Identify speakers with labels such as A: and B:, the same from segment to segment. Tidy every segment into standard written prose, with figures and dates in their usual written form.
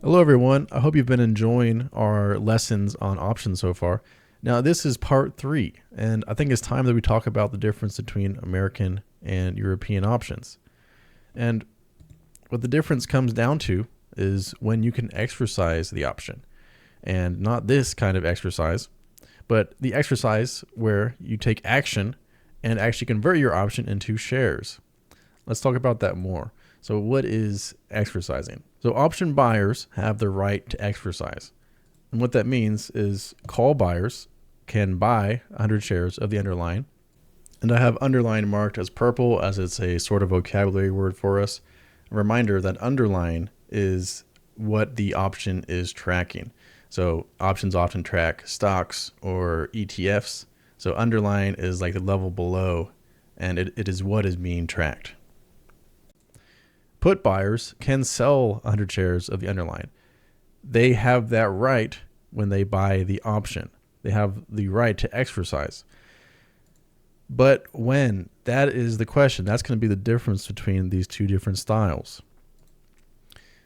A: Hello, everyone. I hope you've been enjoying our lessons on options so far. Now, this is part 3, and I think it's time that we talk about the difference between American and European options. And what the difference comes down to is when you can exercise the option, and not this kind of exercise, but the exercise where you take action and actually convert your option into shares. Let's talk about that more. So what is exercising? So option buyers have the right to exercise. And what that means is call buyers can buy 100 shares of the underlying. And I have underline marked as purple as it's a sort of vocabulary word for us. A reminder that underline is what the option is tracking. So options often track stocks or ETFs. So underline is like the level below, and it is what is being tracked. Put buyers can sell 100 shares of the underlying. They have that right when they buy the option. They have the right to exercise. But when? That is the question. That's going to be the difference between these two different styles.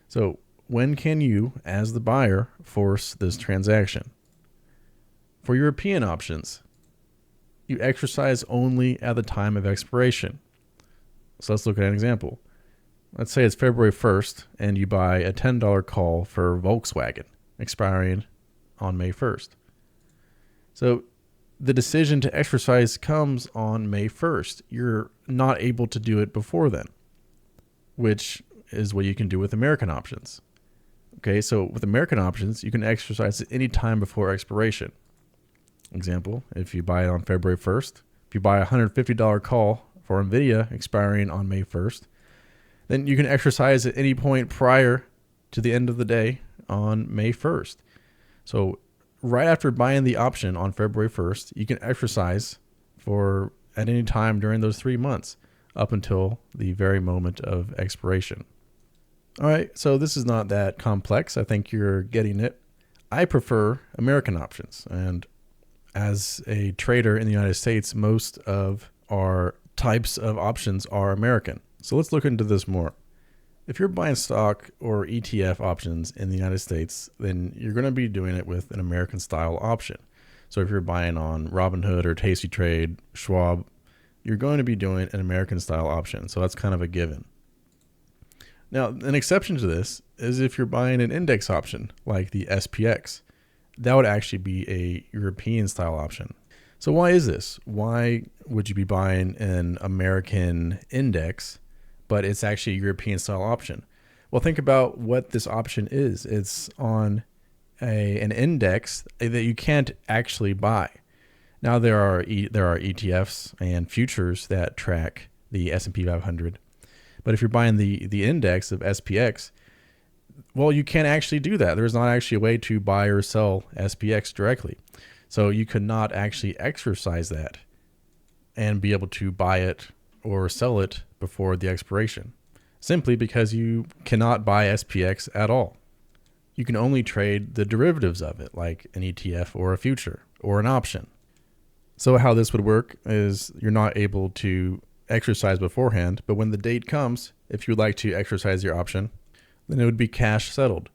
A: So when can you, as the buyer, force this transaction? For European options, you exercise only at the time of expiration. So let's look at an example. Let's say it's February 1st and you buy a $10 call for Volkswagen expiring on May 1st. So the decision to exercise comes on May 1st. You're not able to do it before then, which is what you can do with American options. Okay, so with American options, you can exercise at any time before expiration. Example, if you buy it on February 1st, if you buy a $150 call for NVIDIA expiring on May 1st, then you can exercise at any point prior to the end of the day on May 1st. So right after buying the option on February 1st, you can exercise for at any time during those 3 months up until the very moment of expiration. All right, so this is not that complex. I think you're getting it. I prefer American options. And as a trader in the United States, most of our types of options are American. So let's look into this more. If you're buying stock or ETF options in the United States, then you're going to be doing it with an American style option. So if you're buying on Robinhood or Tasty Trade, Schwab, you're going to be doing an American style option. So that's kind of a given. Now, an exception to this is if you're buying an index option like the SPX. That would actually be a European style option. So why is this? Why would you be buying an American index, but it's actually a European style option? Well, think about what this option is. It's on an index that you can't actually buy. Now there are ETFs and futures that track the S&P 500. But if you're buying the index of SPX, well, you can't actually do that. There's not actually a way to buy or sell SPX directly. So you could not actually exercise that and be able to buy it or sell it before the expiration, simply because you cannot buy SPX at all. You can only trade the derivatives of it, like an ETF or a future or an option. So how this would work is you're not able to exercise beforehand, but when the date comes, if you would like to exercise your option, then it would be cash settled.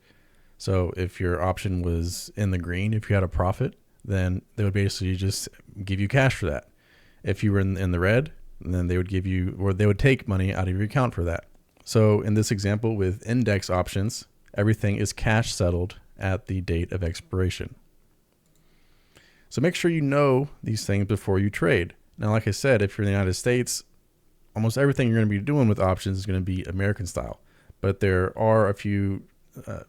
A: So if your option was in the green, if you had a profit, then they would basically just give you cash for that. If you were in the red, then they would give you, or they would take money out of your account for that. So in this example with index options, everything is cash settled at the date of expiration. So make sure you know these things before you trade. Now, like I said, if you're in the United States, almost everything you're going to be doing with options is going to be American style. But there are a few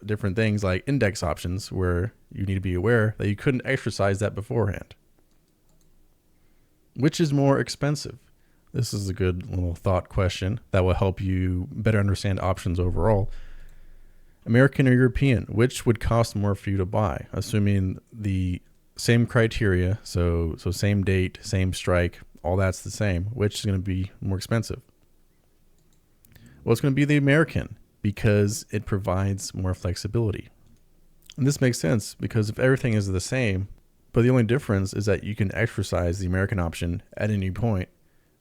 A: different things like index options where you need to be aware that you couldn't exercise that beforehand. Which is more expensive? This is a good little thought question that will help you better understand options overall. American or European, which would cost more for you to buy, assuming the same criteria, so same date, same strike, all that's the same, which is going to be more expensive? Well, it's going to be the American because it provides more flexibility. And this makes sense because if everything is the same, but the only difference is that you can exercise the American option at any point,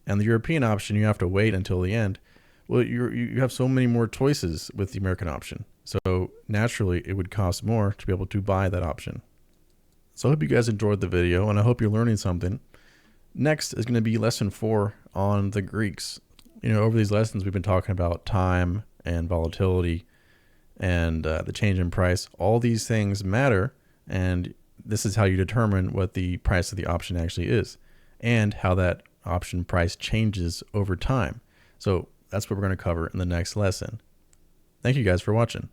A: and the European option you have to wait until the end. Well, you have so many more choices with the American option. So naturally, it would cost more to be able to buy that option. So I hope you guys enjoyed the video, and I hope you're learning something. Next is going to be lesson 4 on the Greeks. Over these lessons, we've been talking about time and volatility and the change in price. All these things matter, and this is how you determine what the price of the option actually is and how that option price changes over time. So that's what we're going to cover in the next lesson. Thank you guys for watching.